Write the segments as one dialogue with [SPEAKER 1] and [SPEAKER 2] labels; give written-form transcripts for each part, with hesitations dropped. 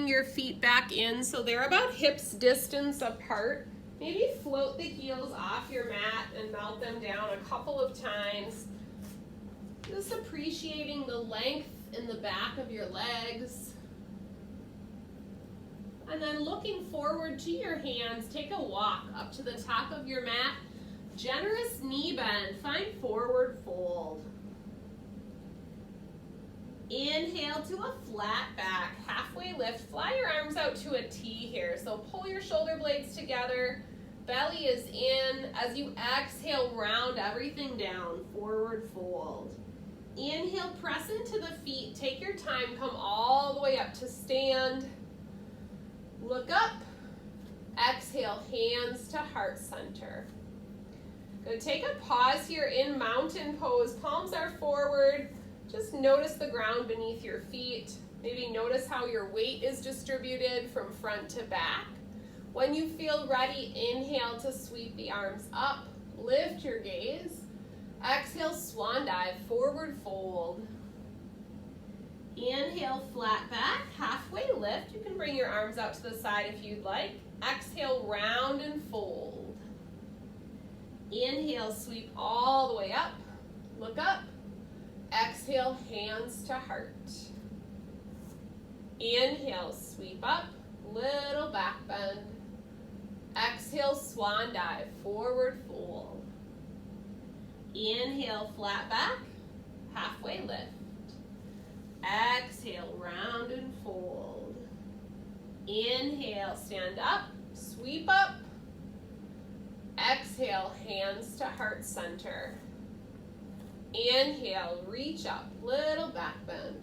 [SPEAKER 1] Your feet back in so they're about hips distance apart. Maybe float the heels off your mat and melt them down a couple of times. Just appreciating the length in the back of your legs. And then looking forward to your hands, take a walk up to the top of your mat. Generous knee bend, find forward fold. Inhale to a flat back, halfway lift. Fly your arms out to a T here. So pull your shoulder blades together. Belly is in. As you exhale, round everything down. Forward fold. Inhale, press into the feet. Take your time. Come all the way up to stand. Look up. Exhale, hands to heart center. Good. Take a pause here in mountain pose. Palms are forward. Just notice the ground beneath your feet. Maybe notice how your weight is distributed from front to back. When you feel ready, inhale to sweep the arms up. Lift your gaze. Exhale, swan dive, forward fold. Inhale, flat back, halfway lift. You can bring your arms out to the side if you'd like. Exhale, round and fold. Inhale, sweep all the way up. Look up. Exhale, hands to heart. Inhale, sweep up, little back bend. Exhale, swan dive, forward fold. Inhale, flat back, halfway lift. Exhale, round and fold. Inhale, stand up, sweep up. Exhale, hands to heart center. Inhale, reach up, little back bend.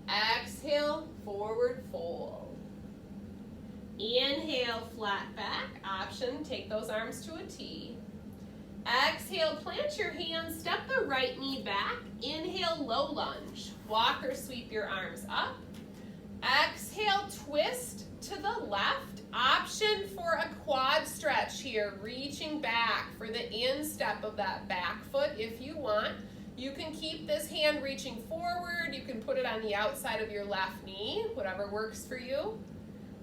[SPEAKER 1] Exhale, forward fold. Inhale, flat back, option, take those arms to a T. Exhale, plant your hands, step the right knee back. Inhale, low lunge. Walk or sweep your arms up. Exhale, twist to the left. Option for a quad stretch here, reaching back for the instep of that back foot if you want. You can keep this hand reaching forward. You can put it on the outside of your left knee, whatever works for you.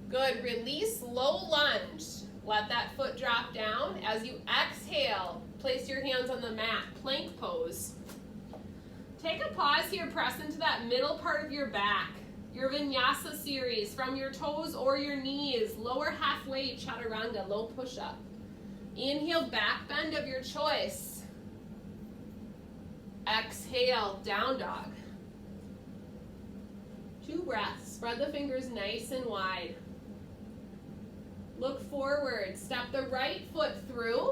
[SPEAKER 1] Good, release, low lunge. Let that foot drop down. As you exhale, place your hands on the mat, plank pose. Take a pause here, press into that middle part of your back. Your Vinyasa series from your toes or your knees, lower halfway, chaturanga, low push-up. Inhale, back bend of your choice. Exhale, down dog. 2 breaths, spread the fingers nice and wide. Look forward, step the right foot through,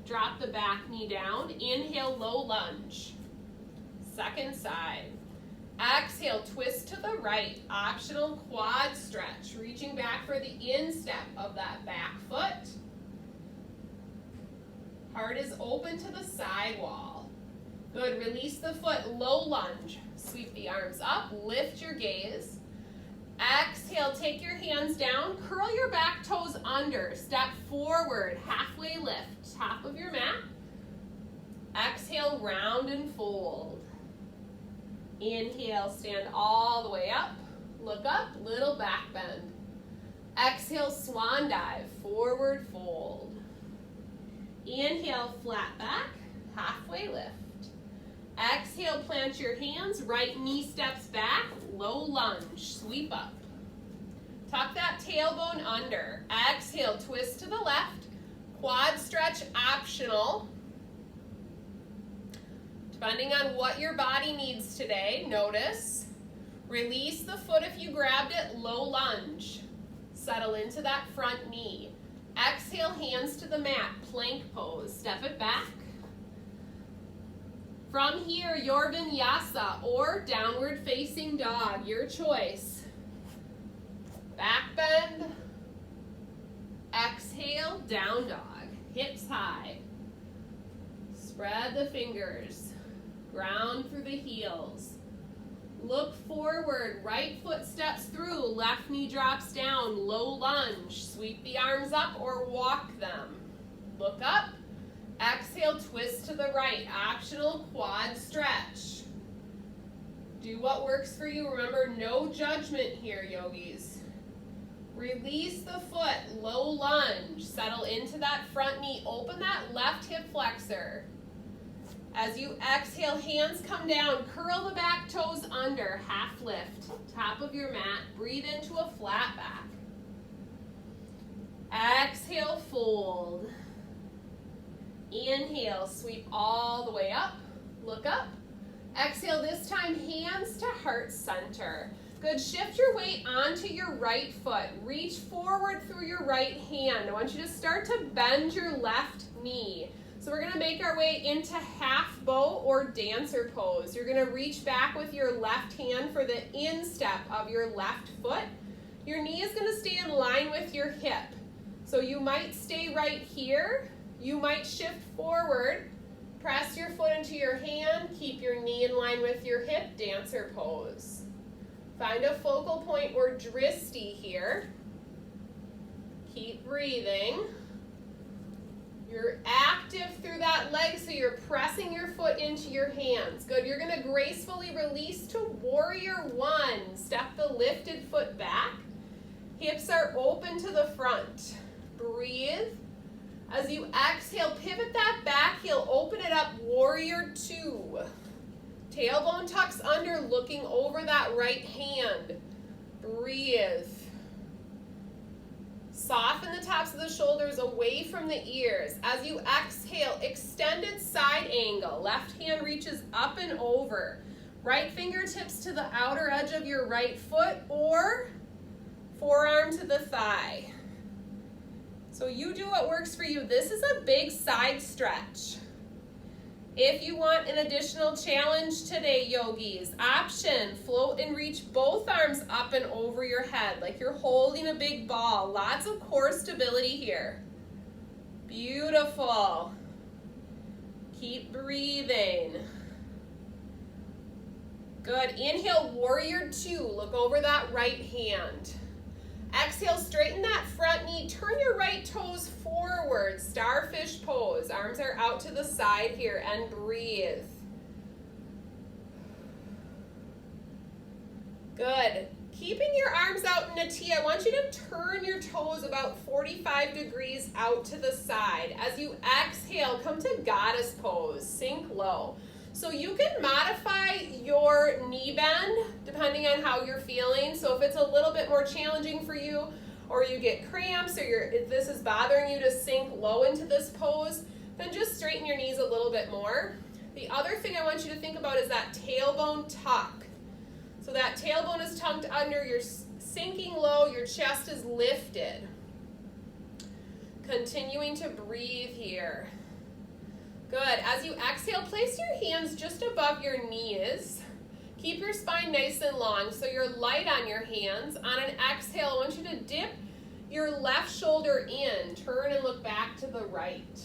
[SPEAKER 1] drop the back knee down. Inhale, low lunge. Second side. Exhale, twist to the right, optional quad stretch, reaching back for the instep of that back foot. Heart is open to the side wall. Good, release the foot, low lunge. Sweep the arms up, lift your gaze. Exhale, take your hands down, curl your back toes under, step forward, halfway lift, top of your mat. Exhale, round and fold. Inhale, stand all the way up. Look up, little back bend. Exhale, swan dive, forward fold. Inhale, flat back, halfway lift. Exhale, plant your hands, right knee steps back, low lunge, sweep up. Tuck that tailbone under. Exhale, twist to the left. Quad stretch optional. Depending on what your body needs today, notice. Release the foot if you grabbed it, low lunge. Settle into that front knee. Exhale, hands to the mat, plank pose. Step it back. From here, your Vinyasa or downward facing dog, your choice. Back bend. Exhale, down dog. Hips high. Spread the fingers. Ground through the heels. Look forward, right foot steps through, left knee drops down, low lunge. Sweep the arms up or walk them. Look up. Exhale, twist to the right, optional quad stretch. Do what works for you. Remember, no judgment here, yogis. Release the foot, low lunge. Settle into that front knee. Open that left hip flexor. As you exhale, hands come down. Curl the back toes under. Half lift. Top of your mat. Breathe into a flat back. Exhale, fold. Inhale, sweep all the way up. Look up. Exhale, this time hands to heart center. Good, shift your weight onto your right foot. Reach forward through your right hand. I want you to start to bend your left knee. So we're gonna make our way into half bow or dancer pose. You're gonna reach back with your left hand for the instep of your left foot. Your knee is gonna stay in line with your hip. So you might stay right here. You might shift forward. Press your foot into your hand. Keep your knee in line with your hip, dancer pose. Find a focal point or dristi here. Keep breathing. You're active through that leg, so you're pressing your foot into your hands. Good, you're gonna gracefully release to warrior one. Step the lifted foot back. Hips are open to the front. Breathe. As you exhale, pivot that back heel, open it up, warrior two. Tailbone tucks under, looking over that right hand. Breathe. Soften the tops of the shoulders away from the ears. As you exhale, extended side angle. Left hand reaches up and over. Right fingertips to the outer edge of your right foot or forearm to the thigh. So you do what works for you. This is a big side stretch. If you want an additional challenge today, yogis, option, float and reach both arms up and over your head like you're holding a big ball. Lots of core stability here. Beautiful. Keep breathing. Good. Inhale, warrior two. Look over that right hand. Exhale, straighten that front knee. Turn your right toes forward. Starfish pose. Arms are out to the side here and breathe. Good. Keeping your arms out in a T, I want you to turn your toes about 45 degrees out to the side. As you exhale, come to goddess pose. Sink low. So you can modify your knee bend depending on how you're feeling. So if it's a little bit more challenging for you, or you get cramps, or if this is bothering you to sink low into this pose, then just straighten your knees a little bit more. The other thing I want you to think about is that tailbone tuck. So that tailbone is tucked under, you're sinking low, your chest is lifted. Continuing to breathe here. Good. As you exhale, place your hands just above your knees. Keep your spine nice and long so you're light on your hands. On an exhale, I want you to dip your left shoulder in. Turn and look back to the right.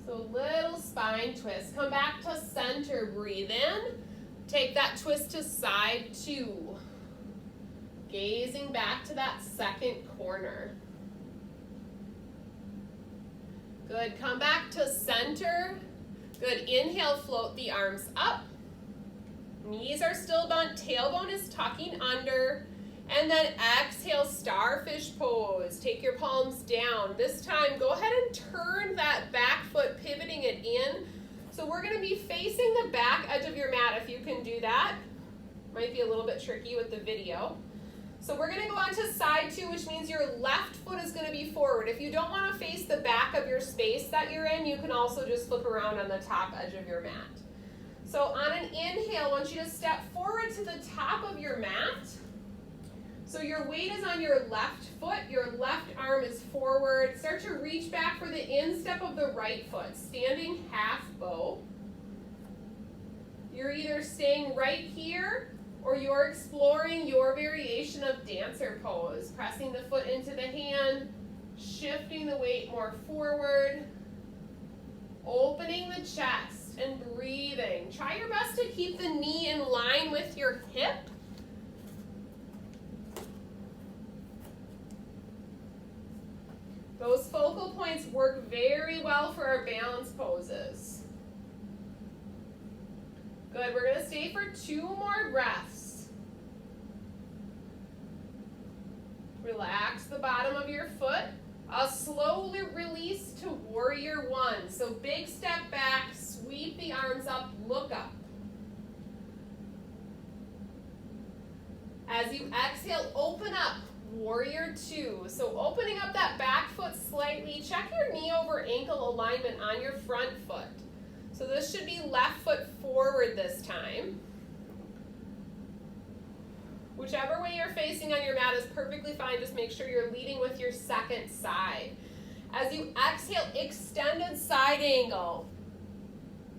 [SPEAKER 1] So little spine twist. Come back to center. Breathe in. Take that twist to side two. Gazing back to that second corner. Good, come back to center. Good, inhale, float the arms up. Knees are still bent, tailbone is tucking under. And then exhale, starfish pose. Take your palms down. This time, go ahead and turn that back foot, pivoting it in. So we're gonna be facing the back edge of your mat if you can do that. Might be a little bit tricky with the video. So we're gonna go on to side two, which means your left foot is gonna be forward. If you don't wanna face the back of your space that you're in, you can also just flip around on the top edge of your mat. So on an inhale, I want you to step forward to the top of your mat. So your weight is on your left foot, your left arm is forward. Start to reach back for the instep of the right foot, standing half bow. You're either staying right here or you're exploring your variation of dancer pose, pressing the foot into the hand, shifting the weight more forward, opening the chest and breathing. Try your best to keep the knee in line with your hip. Those focal points work very well for our balance poses. Good, we're gonna stay for 2 more breaths. Relax the bottom of your foot. I'll slowly release to warrior one. So big step back, sweep the arms up, look up. As you exhale, open up, warrior two. So opening up that back foot slightly, check your knee over ankle alignment on your front foot. So this should be left foot forward this time. Whichever way you're facing on your mat is perfectly fine. Just make sure you're leading with your second side. As you exhale, extended side angle.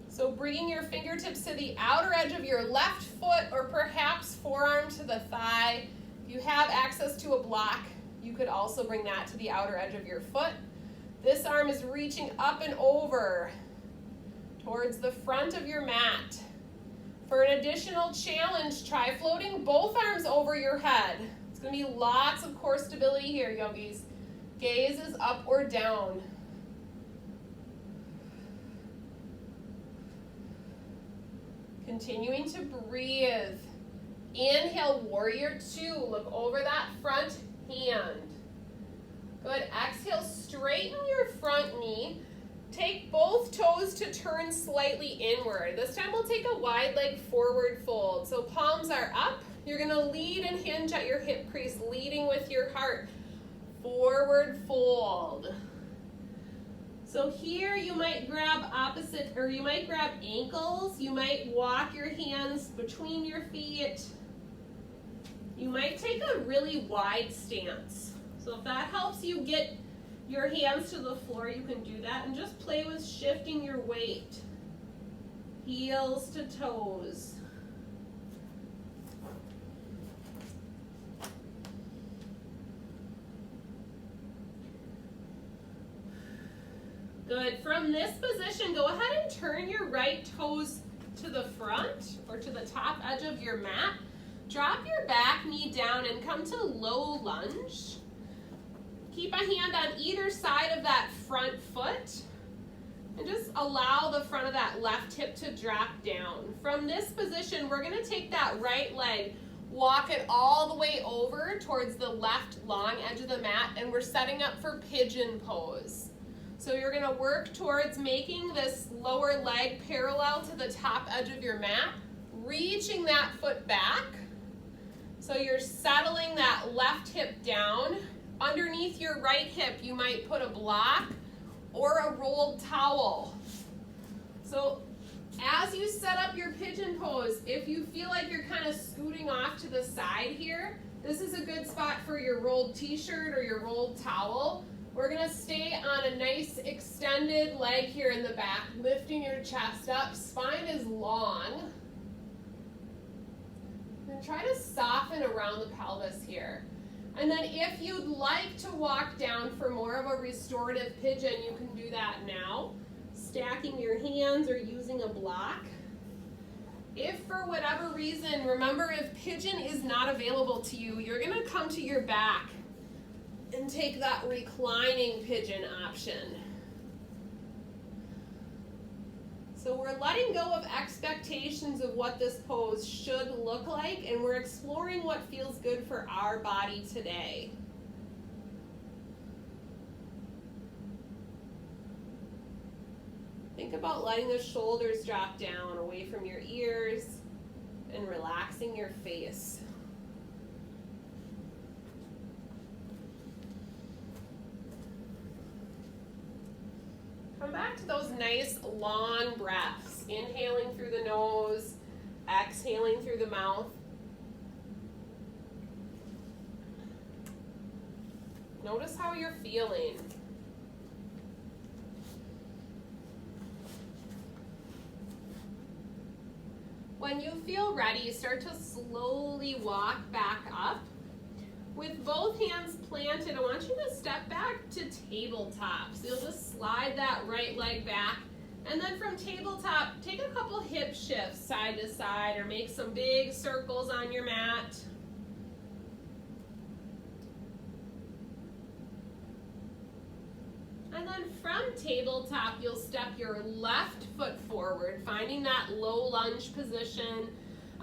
[SPEAKER 1] So bringing your fingertips to the outer edge of your left foot or perhaps forearm to the thigh. If you have access to a block, you could also bring that to the outer edge of your foot. This arm is reaching up and over towards the front of your mat. For an additional challenge, try floating both arms over your head. It's going to be lots of core stability here, yogis. Gaze is up or down. Continuing to breathe. Inhale, warrior two. Look over that front hand. Good. Exhale, straighten your front knee. Take both toes to turn slightly inward. This time we'll take a wide leg forward fold. So palms are up. You're going to lead and hinge at your hip crease, leading with your heart. Forward fold. So here you might grab opposite, or you might grab ankles. You might walk your hands between your feet. You might take a really wide stance. So if that helps you get your hands to the floor, you can do that, and just play with shifting your weight. Heels to toes. Good. From this position, go ahead and turn your right toes to the front or to the top edge of your mat. Drop your back knee down and come to low lunge. Keep a hand on either side of that front foot and just allow the front of that left hip to drop down. From this position, we're going to take that right leg, walk it all the way over towards the left long edge of the mat, and we're setting up for pigeon pose. So you're going to work towards making this lower leg parallel to the top edge of your mat, reaching that foot back. So you're settling that left hip down. Underneath your right hip, you might put a block or a rolled towel. So as you set up your pigeon pose, if you feel like you're kind of scooting off to the side here, this is a good spot for your rolled t-shirt or your rolled towel. We're going to stay on a nice extended leg here in the back, lifting your chest up. Spine is long. And try to soften around the pelvis here. And then if you'd like to walk down for more of a restorative pigeon, you can do that now, stacking your hands or using a block. If for whatever reason, remember, if pigeon is not available to you, you're going to come to your back and take that reclining pigeon option. So we're letting go of expectations of what this pose should look like, and we're exploring what feels good for our body today. Think about letting the shoulders drop down away from your ears and relaxing your face. Come back to those nice long breaths, inhaling through the nose, exhaling through the mouth. Notice how you're feeling. When you feel ready, start to slowly walk back up. With both hands planted, I want you to step back to tabletop. So you'll just slide that right leg back. And then from tabletop, take a couple hip shifts side to side or make some big circles on your mat. And then from tabletop, you'll step your left foot forward, finding that low lunge position.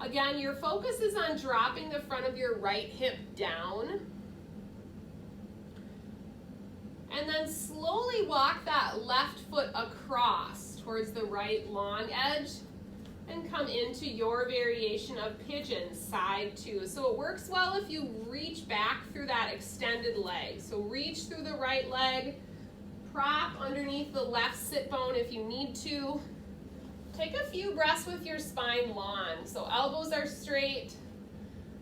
[SPEAKER 1] Again, your focus is on dropping the front of your right hip down. And then slowly walk that left foot across towards the right long edge and come into your variation of pigeon, side two. So it works well if you reach back through that extended leg. So reach through the right leg, prop underneath the left sit bone if you need to. Take a few breaths with your spine long. So elbows are straight,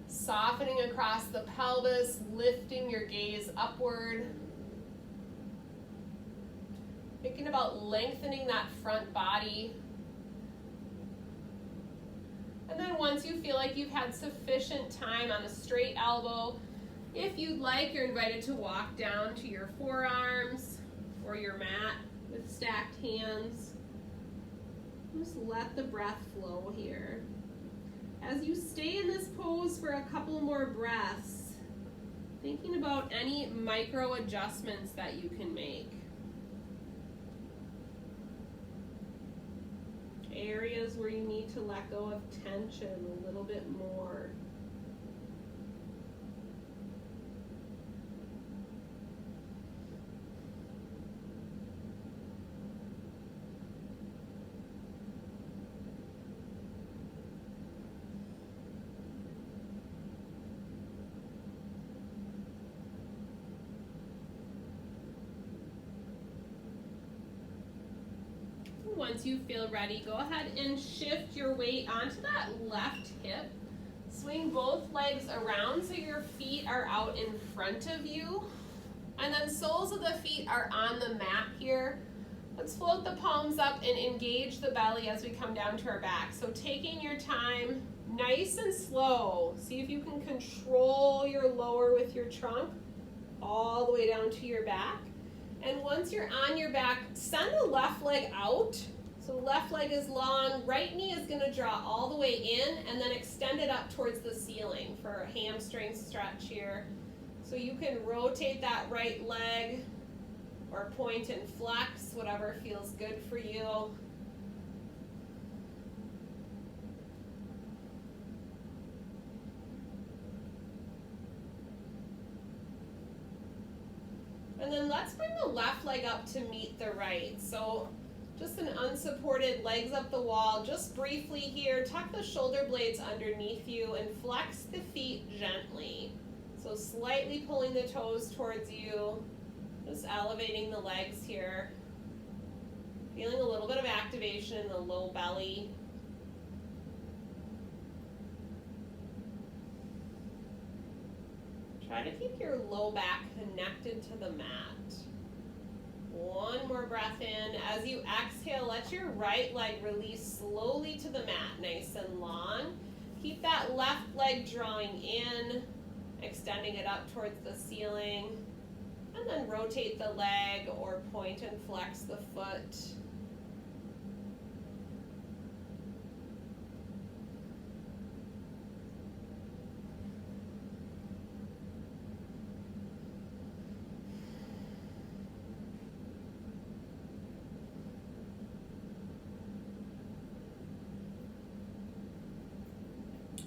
[SPEAKER 1] softening across the pelvis, lifting your gaze upward. Thinking about lengthening that front body. And then once you feel like you've had sufficient time on a straight elbow, if you'd like, you're invited to walk down to your forearms or your mat with stacked hands. Just let the breath flow here. As you stay in this pose for a couple more breaths, thinking about any micro adjustments that you can make. Areas where you need to let go of tension a little bit more. Once you feel ready, go ahead and shift your weight onto that left hip. Swing both legs around so your feet are out in front of you. And then soles of the feet are on the mat here. Let's float the palms up and engage the belly as we come down to our back. So taking your time, nice and slow. See if you can control your lower with your trunk all the way down to your back. And once you're on your back, send the left leg out. So left leg is long, right knee is going to draw all the way in and then extend it up towards the ceiling for a hamstring stretch here. So you can rotate that right leg or point and flex, whatever feels good for you. And then let's bring the left leg up to meet the right. So just an unsupported legs up the wall. Just briefly here, tuck the shoulder blades underneath you and flex the feet gently. So slightly pulling the toes towards you, just elevating the legs here. Feeling a little bit of activation in the low belly. Try to keep your low back connected to the mat. One more breath in. As you exhale, let your right leg release slowly to the mat, nice and long. Keep that left leg drawing in, extending it up towards the ceiling. And then rotate the leg or point and flex the foot.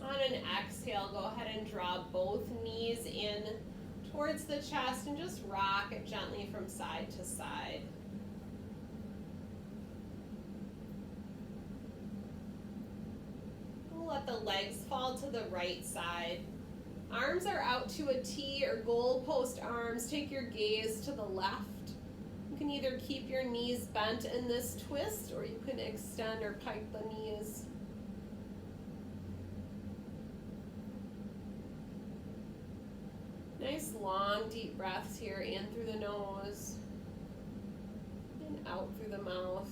[SPEAKER 1] On an exhale, go ahead and draw both knees in towards the chest and just rock it gently from side to side. We'll let the legs fall to the right side. Arms are out to a T or goalpost arms. Take your gaze to the left. You can either keep your knees bent in this twist or you can extend or pike the knees. Nice long deep breaths here, in through the nose and out through the mouth.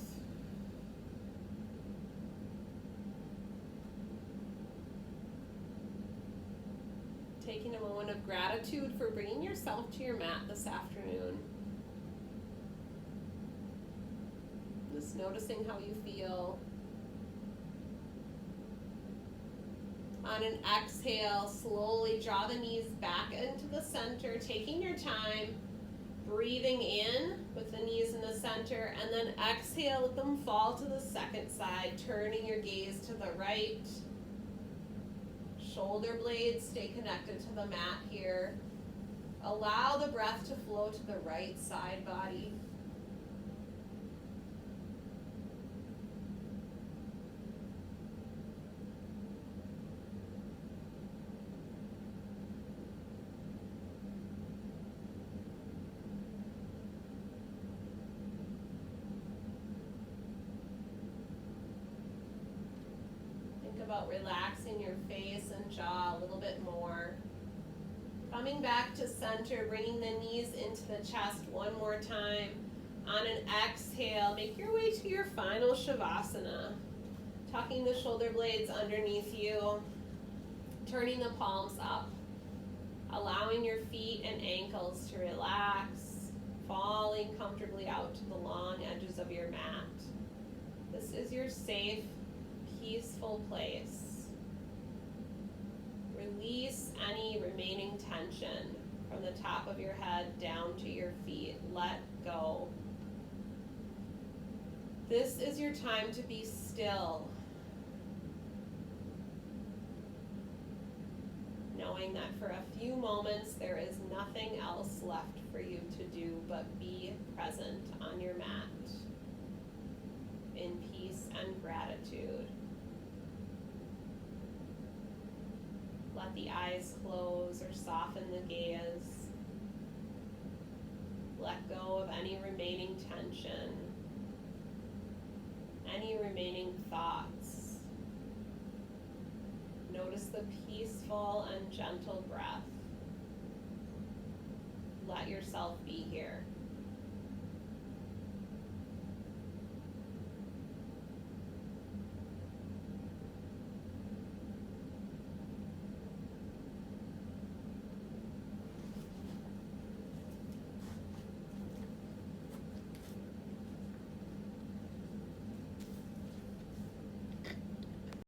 [SPEAKER 1] Taking a moment of gratitude for bringing yourself to your mat this afternoon. Just noticing how you feel. On an exhale, slowly draw the knees back into the center, taking your time, breathing in with the knees in the center, and then exhale, let them fall to the second side, turning your gaze to the right. Shoulder blades stay connected to the mat here. Allow the breath to flow to the right side body. Think about relaxing your face and jaw a little bit more. Coming back to center, bringing the knees into the chest one more time. On an exhale, make your way to your final shavasana. Tucking the shoulder blades underneath you, turning the palms up, allowing your feet and ankles to relax, falling comfortably out to the long edges of your mat. This is your safe, peaceful place. Release any remaining tension from the top of your head down to your feet. Let go. This is your time to be still, knowing that for a few moments there is nothing else left for you to do but be present on your mat in peace and gratitude. Let the eyes close or soften the gaze. Let go of any remaining tension, any remaining thoughts. Notice the peaceful and gentle breath. Let yourself be here.